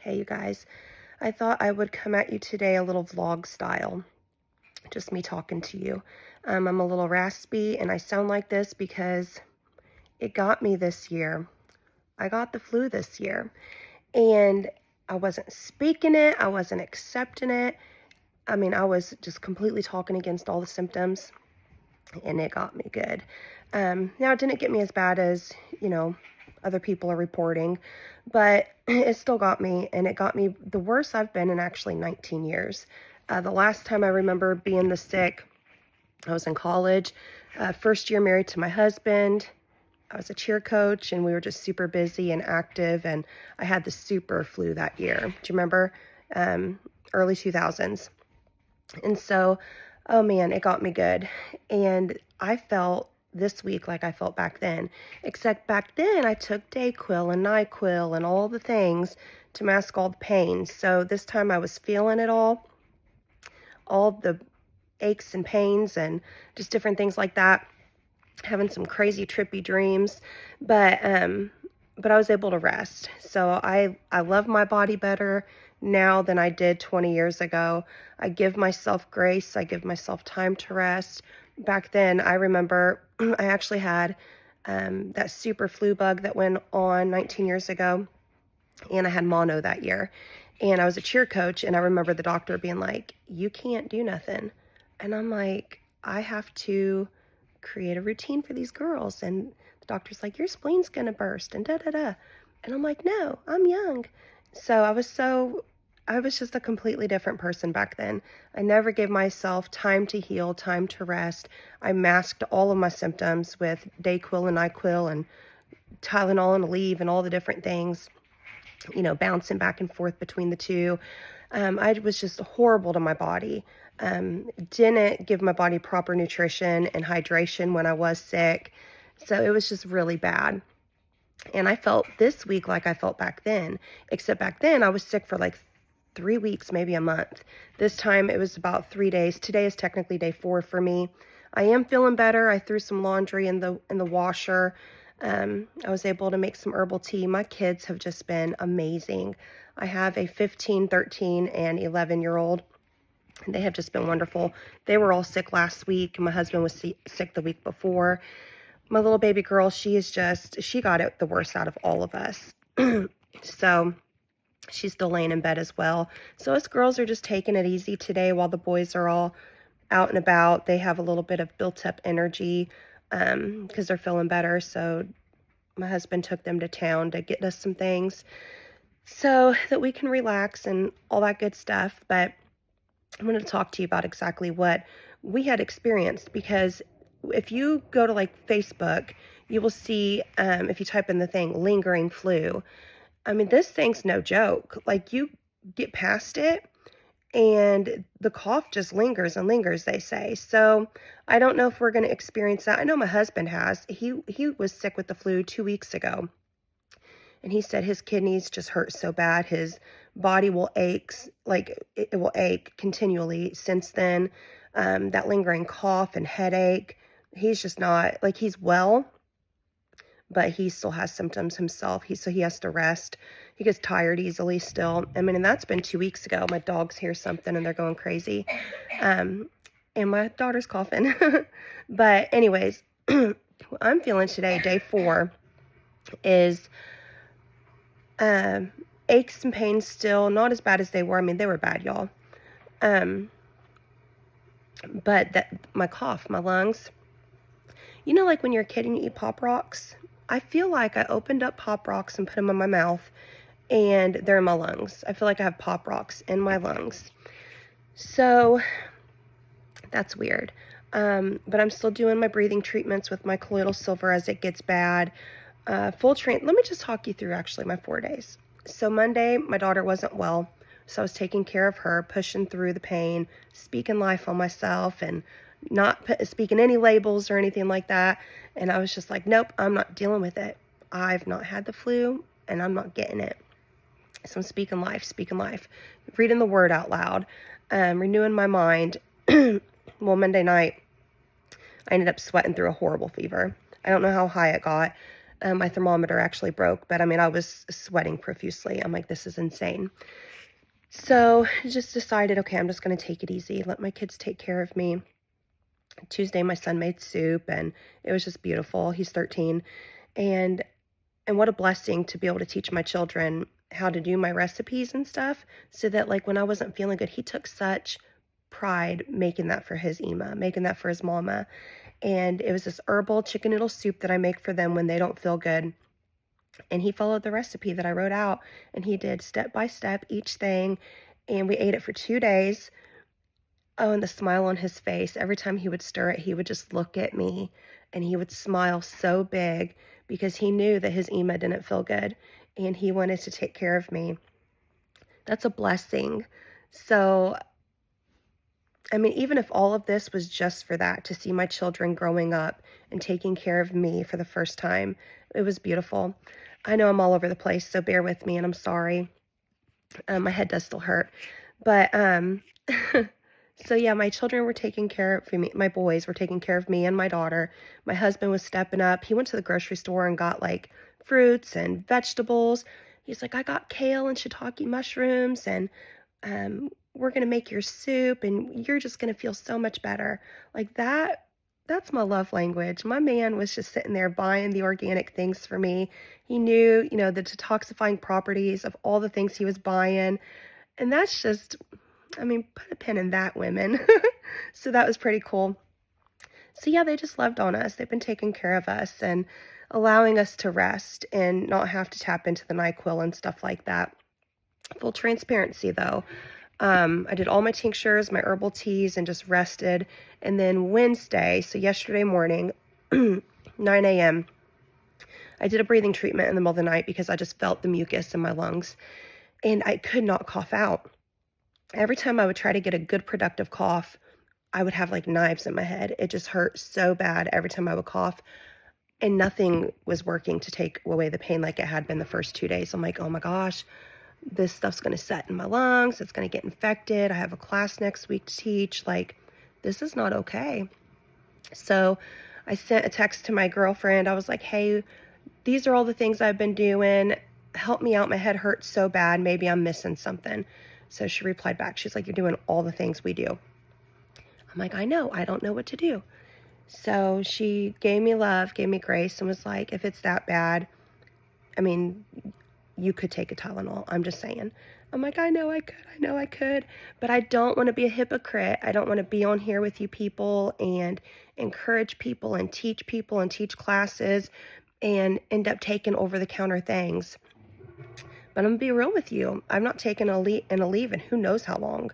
Hey, you guys. I thought I would come at you today a little vlog style, just me talking to you. I'm a little raspy and I sound like this because it got me this year. I got the flu this year and I wasn't speaking it, I wasn't accepting it. I mean, I was just completely talking against all the symptoms and it got me good. Now, it didn't get me as bad as, other people are reporting, but it still got me, and it got me the worst I've been in actually 19 years. The last time I remember being this sick, I was in college, first year married to my husband. I was a cheer coach, and we were just super busy and active, and I had the super flu that year. Do you remember? Early 2000s. And so, oh man, it got me good. And I felt this week like I felt back then. Except back then I took Dayquil and NyQuil and all the things to mask all the pain. So this time I was feeling it all the aches and pains and just different things like that. Having some crazy trippy dreams. But I was able to rest. So I love my body better now than I did 20 years ago. I give myself grace. I give myself time to rest. Back then, I remember I actually had that super flu bug that went on 19 years ago, and I had mono that year. And I was a cheer coach, and I remember the doctor being like, "You can't do nothing." And I'm like, "I have to create a routine for these girls." And the doctor's like, "Your spleen's gonna burst," and da da da. And I'm like, "No, I'm young." So I was just a completely different person back then. I never gave myself time to heal, time to rest. I masked all of my symptoms with Dayquil and NyQuil and Tylenol and Aleve and all the different things, bouncing back and forth between the two. I was just horrible to my body. Didn't give my body proper nutrition and hydration when I was sick. So it was just really bad. And I felt this week like I felt back then, except back then I was sick for like 3 weeks, maybe a month. This time it was about 3 days. Today is technically day 4 for me. I am feeling better. I threw some laundry in the washer. I was able to make some herbal tea. My kids have just been amazing. I have a 15, 13, and 11-year-old. They have just been wonderful. They were all sick last week. My husband was sick the week before. My little baby girl, she got it the worst out of all of us. So she's still laying in bed as well. So us girls are just taking it easy today while the boys are all out and about. They have a little bit of built up energy because they're feeling better. So my husband took them to town to get us some things so that we can relax and all that good stuff. But I'm going to talk to you about exactly what we had experienced, because if you go to like Facebook, you will see, if you type in the thing, lingering flu. I mean, this thing's no joke. Like, you get past it and the cough just lingers and lingers, they say. So I don't know if we're going to experience that. I know my husband has. He was sick with the flu 2 weeks ago. And he said his kidneys just hurt so bad. His body will ache, like it will ache continually since then. That lingering cough and headache. He's just not, like, he's well, but he still has symptoms himself. So he has to rest. He gets tired easily still. I mean, and that's been 2 weeks ago. My dogs hear something and they're going crazy. And my daughter's coughing. But anyways, what I'm feeling today, day 4, is aches and pains still, not as bad as they were. I mean, they were bad, y'all. But that my cough, my lungs, like when you're a kid and you eat Pop Rocks, I feel like I opened up Pop Rocks and put them in my mouth, and they're in my lungs. I feel like I have Pop Rocks in my lungs. So that's weird. But I'm still doing my breathing treatments with my colloidal silver as it gets bad. Let me just talk you through actually my 4 days. So Monday, my daughter wasn't well, so I was taking care of her, pushing through the pain, speaking life on myself, and not speaking any labels or anything like that. And I was just like, nope, I'm not dealing with it. I've not had the flu, and I'm not getting it. So I'm speaking life, reading the word out loud, renewing my mind. Well, Monday night, I ended up sweating through a horrible fever. I don't know how high it got. My thermometer actually broke, but I mean, I was sweating profusely. I'm like, this is insane. So just decided, okay, I'm just going to take it easy, let my kids take care of me. Tuesday, my son made soup, and it was just beautiful. He's 13, and what a blessing to be able to teach my children how to do my recipes and stuff, so that like when I wasn't feeling good, he took such pride making that for his Ema, making that for his mama. And it was this herbal chicken noodle soup that I make for them when they don't feel good. And he followed the recipe that I wrote out, and he did step by step each thing. And we ate it for 2 days. Oh, and the smile on his face, every time he would stir it, he would just look at me and he would smile so big because he knew that his Ema didn't feel good and he wanted to take care of me. That's a blessing. So, I mean, even if all of this was just for that, to see my children growing up and taking care of me for the first time, it was beautiful. I know I'm all over the place, so bear with me, and I'm sorry. My head does still hurt. But, so yeah, my children were taking care of me. My boys were taking care of me and my daughter. My husband was stepping up. He went to the grocery store and got like fruits and vegetables. He's like, I got kale and shiitake mushrooms, and we're going to make your soup, and you're just going to feel so much better. Like that's my love language. My man was just sitting there buying the organic things for me. He knew, the detoxifying properties of all the things he was buying. And that's just, I mean, put a pin in that, women. So that was pretty cool. So yeah, they just loved on us. They've been taking care of us and allowing us to rest and not have to tap into the NyQuil and stuff like that. Full transparency though. I did all my tinctures, my herbal teas, and just rested. And then Wednesday, so yesterday morning, 9 a.m., I did a breathing treatment in the middle of the night because I just felt the mucus in my lungs and I could not cough out. Every time I would try to get a good productive cough, I would have like knives in my head. It just hurt so bad every time I would cough, and nothing was working to take away the pain like it had been the first 2 days. I'm like, oh my gosh, this stuff's going to set in my lungs. It's going to get infected. I have a class next week to teach. Like, this is not okay. So I sent a text to my girlfriend. I was like, hey, these are all the things I've been doing. Help me out. My head hurts so bad. Maybe I'm missing something. So she replied back. She's like, you're doing all the things we do. I'm like, I know. I don't know what to do. So she gave me love, gave me grace, and was like, if it's that bad, I mean, you could take a Tylenol. I'm just saying. I'm like, I know I could, but I don't want to be a hypocrite. I don't want to be on here with you people and encourage people and teach classes and end up taking over-the-counter things. But I'm going to be real with you. I'm not taking a leave in who knows how long.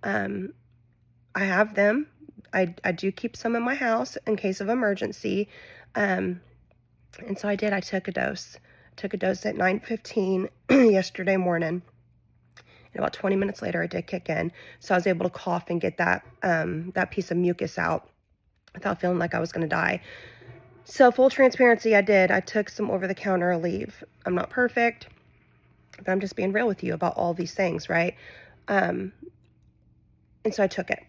I have them. I do keep some in my house in case of emergency. And so I did. I took a dose. Took a dose at 9:15 yesterday morning. And about 20 minutes later, it did kick in. So I was able to cough and get that piece of mucus out without feeling like I was going to die. So full transparency, I did. I took some over-the-counter leave. I'm not perfect, but I'm just being real with you about all these things, right? And so I took it.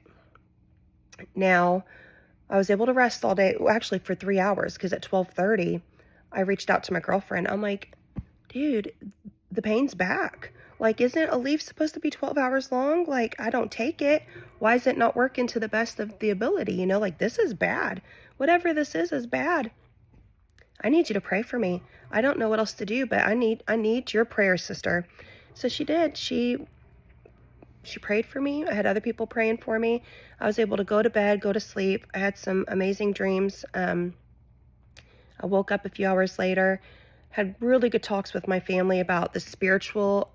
Now, I was able to rest all day, well, actually for 3 hours, because at 12:30, I reached out to my girlfriend. I'm like, dude, the pain's back. Like, isn't a leaf supposed to be 12 hours long? Like, I don't take it. Why is it not working to the best of the ability? Like, this is bad. Whatever this is bad. I need you to pray for me. I don't know what else to do, but I need your prayer, sister. So she did. She prayed for me. I had other people praying for me. I was able to go to bed, go to sleep. I had some amazing dreams. I woke up a few hours later, had really good talks with my family about the spiritual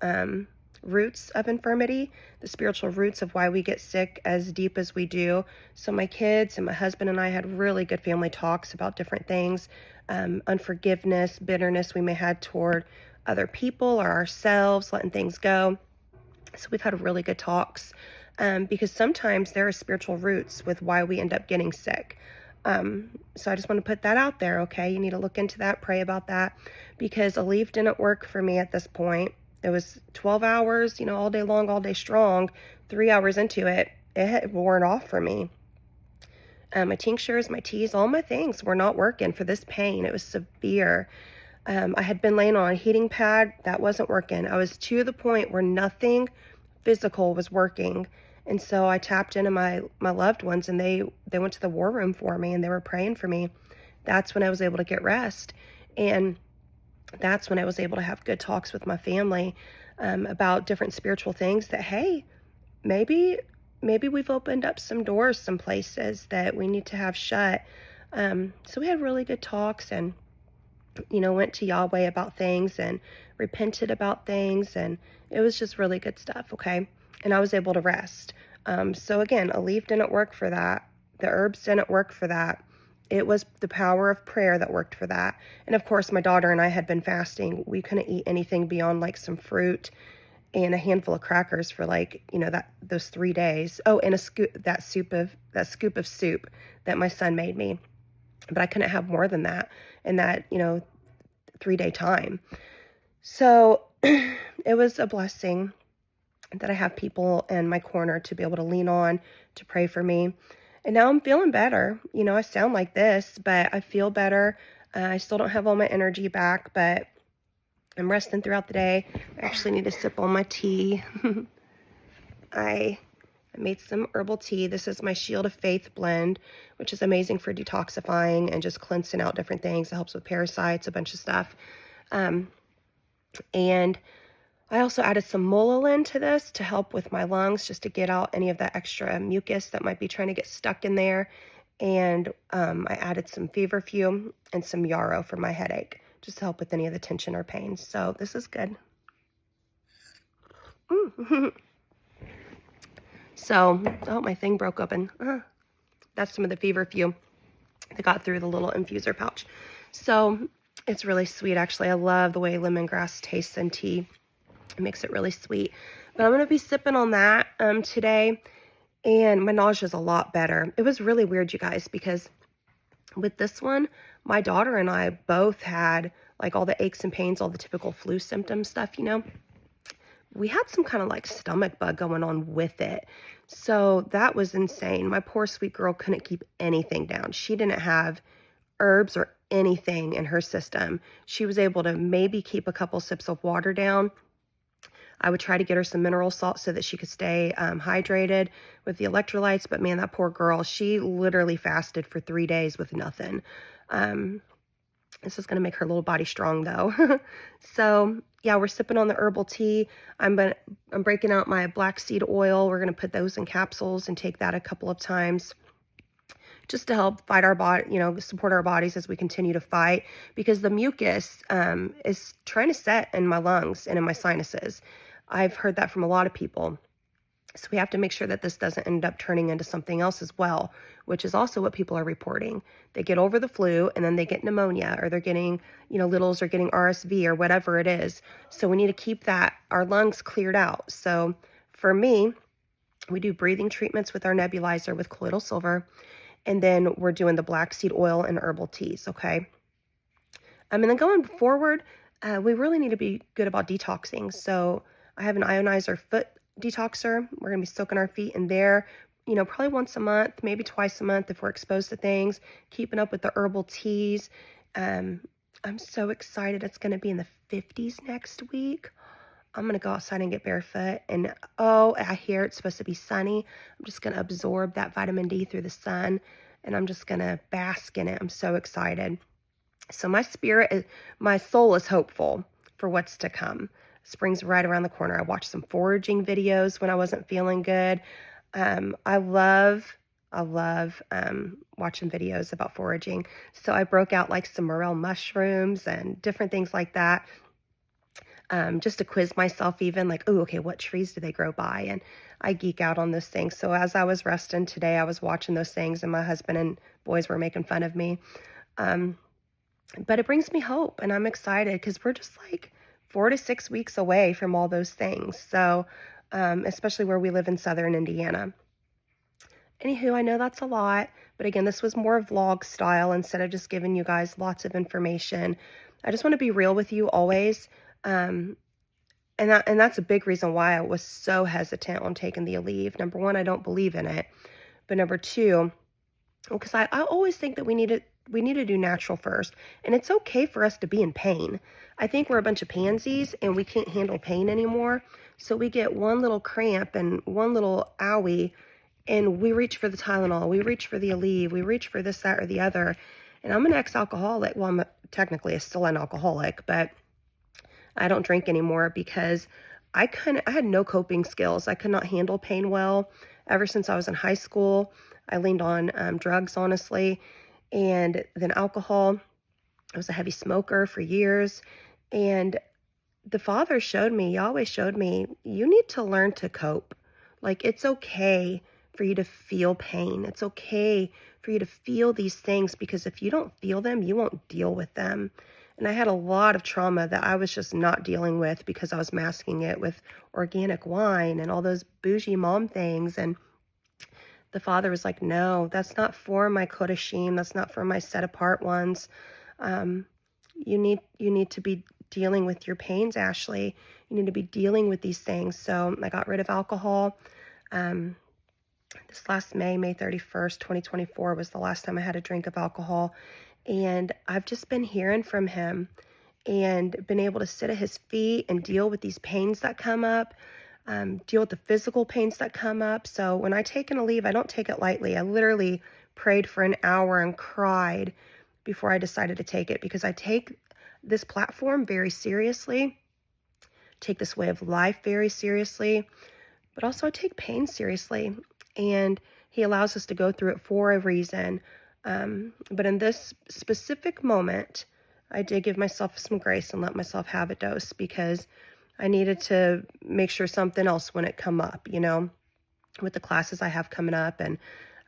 roots of infirmity, the spiritual roots of why we get sick as deep as we do. So my kids and my husband and I had really good family talks about different things, unforgiveness, bitterness we may have toward other people or ourselves, letting things go. So we've had really good talks because sometimes there are spiritual roots with why we end up getting sick. So I just want to put that out there, okay? You need to look into that, pray about that, because a leaf didn't work for me at this point. It was 12 hours, all day long, all day strong. 3 hours into it, it had worn off for me. My tinctures, my teas, all my things were not working for this pain. It was severe. I had been laying on a heating pad. That wasn't working. I was to the point where nothing physical was working. And so I tapped into my loved ones, and they went to the war room for me, and they were praying for me. That's when I was able to get rest. And that's when I was able to have good talks with my family about different spiritual things that, hey, maybe we've opened up some doors, some places that we need to have shut. So we had really good talks, and went to Yahweh about things and repented about things, and it was just really good stuff, okay? And I was able to rest. So again, a leaf didn't work for that. The herbs didn't work for that. It was the power of prayer that worked for that. And of course, my daughter and I had been fasting. We couldn't eat anything beyond like some fruit and a handful of crackers for like, those 3 days. Oh, and that scoop of soup that my son made me. But I couldn't have more than that in that, 3-day time. So it was a blessing that I have people in my corner to be able to lean on, to pray for me. And now I'm feeling better. I sound like this, but I feel better. I still don't have all my energy back, but I'm resting throughout the day. I actually need to sip on my tea. I made some herbal tea. This is my Shield of Faith blend, which is amazing for detoxifying and just cleansing out different things. It helps with parasites, a bunch of stuff. And I also added some mullein to this to help with my lungs, just to get out any of that extra mucus that might be trying to get stuck in there. And I added some feverfew and some yarrow for my headache, just to help with any of the tension or pain. So this is good. So, oh, my thing broke open. That's some of the feverfew that got through the little infuser pouch. So it's really sweet, actually. I love the way lemongrass tastes in tea. It makes it really sweet. But I'm going to be sipping on that today, and my nausea is a lot better. It was really weird, you guys, because with this one, my daughter and I both had like all the aches and pains, all the typical flu symptom stuff, We had some kind of like stomach bug going on with it. So that was insane. My poor sweet girl couldn't keep anything down. She didn't have herbs or anything in her system. She was able to maybe keep a couple sips of water down. I would try to get her some mineral salt so that she could stay hydrated with the electrolytes. But man, that poor girl, she literally fasted for 3 days with nothing. This is going to make her little body strong though. So yeah, we're sipping on the herbal tea. I'm breaking out my black seed oil. We're going to put those in capsules and take that a couple of times, just to help fight our body, support our bodies as we continue to fight, because the mucus is trying to set in my lungs and in my sinuses. I've heard that from a lot of people. So we have to make sure that this doesn't end up turning into something else as well, which is also what people are reporting. They get over the flu and then they get pneumonia, or they're getting, littles are getting RSV or whatever it is. So we need to keep our lungs cleared out. So for me, we do breathing treatments with our nebulizer with colloidal silver. And then we're doing the black seed oil and herbal teas, okay? And then going forward, we really need to be good about detoxing. So I have an ionizer foot detoxer. We're going to be soaking our feet in there, probably once a month, maybe twice a month if we're exposed to things, keeping up with the herbal teas. I'm so excited. It's going to be in the 50s next week. I'm going to go outside and get barefoot. And oh, I hear it's supposed to be sunny. I'm just going to absorb that vitamin D through the sun, and I'm just going to bask in it. I'm so excited. So my soul is hopeful for what's to come. Spring's right around the corner. I watched some foraging videos when I wasn't feeling good. I love watching videos about foraging. So I broke out like some morel mushrooms and different things like that. Just to quiz myself even, like, oh, okay, what trees do they grow by? And I geek out on those things. So as I was resting today, I was watching those things, and my husband and boys were making fun of me. But it brings me hope, and I'm excited because we're just like 4 to 6 weeks away from all those things. So, especially where we live in Southern Indiana. Anywho, I know that's a lot, but again, this was more vlog style instead of just giving you guys lots of information. I just want to be real with you always. And that's a big reason why I was so hesitant on taking the Aleve. Number one, I don't believe in it. But number two, because I always think that we need we need to do natural first. And it's okay for us to be in pain. I think we're a bunch of pansies and we can't handle pain anymore. So we get one little cramp and one little owie, and we reach for the Tylenol, we reach for the Aleve, we reach for this, that, or the other. And I'm an ex-alcoholic. Well, I'm technically still an alcoholic, but I don't drink anymore because I had no coping skills. I could not handle pain well. Ever since I was in high school, I leaned on drugs, honestly, and then alcohol. I was a heavy smoker for years. And the Father showed me, Yahweh showed me, you need to learn to cope. Like, it's okay for you to feel pain. It's okay for you to feel these things, because if you don't feel them, you won't deal with them. And I had a lot of trauma that I was just not dealing with because I was masking it with organic wine and all those bougie mom things. And the Father was like, no, that's not for my kodashim. That's not for my set apart ones. Um, you need to be dealing with your pains, Ashley. You need to be dealing with these things. So I got rid of alcohol. Um, this last May 31st, 2024 was the last time I had a drink of alcohol. And I've just been hearing from him and been able to sit at his feet and deal with these pains that come up, deal with the physical pains that come up. So when I take an Aleve, I don't take it lightly. I literally prayed for an hour and cried before I decided to take it, because I take this platform very seriously, take this way of life very seriously, but also I take pain seriously. And he allows us to go through it for a reason. But in this specific moment, I did give myself some grace and let myself have a dose, because I needed to make sure something else wouldn't come up, with the classes I have coming up. And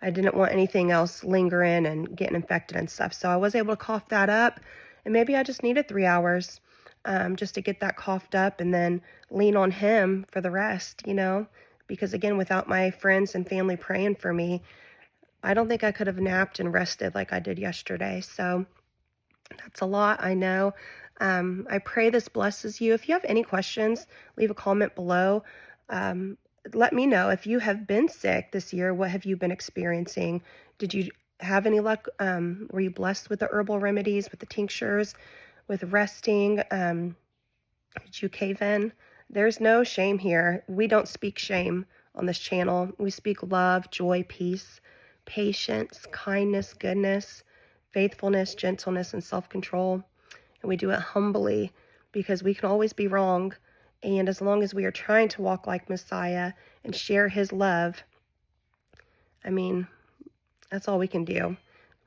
I didn't want anything else lingering and getting infected and stuff. So I was able to cough that up. And maybe I just needed 3 hours just to get that coughed up and then lean on him for the rest, because again, without my friends and family praying for me, I don't think I could have napped and rested like I did yesterday. So that's a lot, I know. I pray this blesses you. If you have any questions, leave a comment below. Let me know if you have been sick this year. What have you been experiencing? Did you have any luck? Were you blessed with the herbal remedies, with the tinctures, with resting? Did you cave in? There's no shame here. We don't speak shame on this channel. We speak love, joy, peace, patience, kindness, goodness, faithfulness, gentleness, and self-control. And we do it humbly, because we can always be wrong. And as long as we are trying to walk like Messiah and share his love, that's all we can do.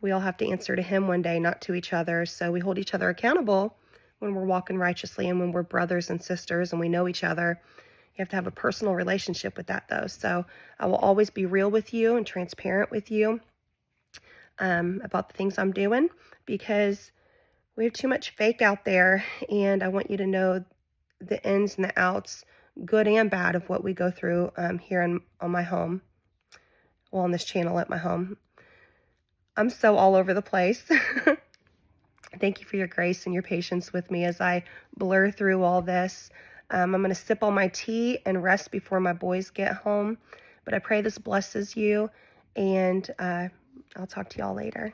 We all have to answer to him one day, not to each other. So we hold each other accountable when we're walking righteously and when we're brothers and sisters and we know each other. You have to have a personal relationship with that, though. So I will always be real with you and transparent with you about the things I'm doing, because we have too much fake out there. And I want you to know the ins and the outs, good and bad, of what we go through here on my home. Well, on this channel at my home. I'm so all over the place. Thank you for your grace and your patience with me as I blur through all this. I'm going to sip on my tea and rest before my boys get home. But I pray this blesses you, and I'll talk to y'all later.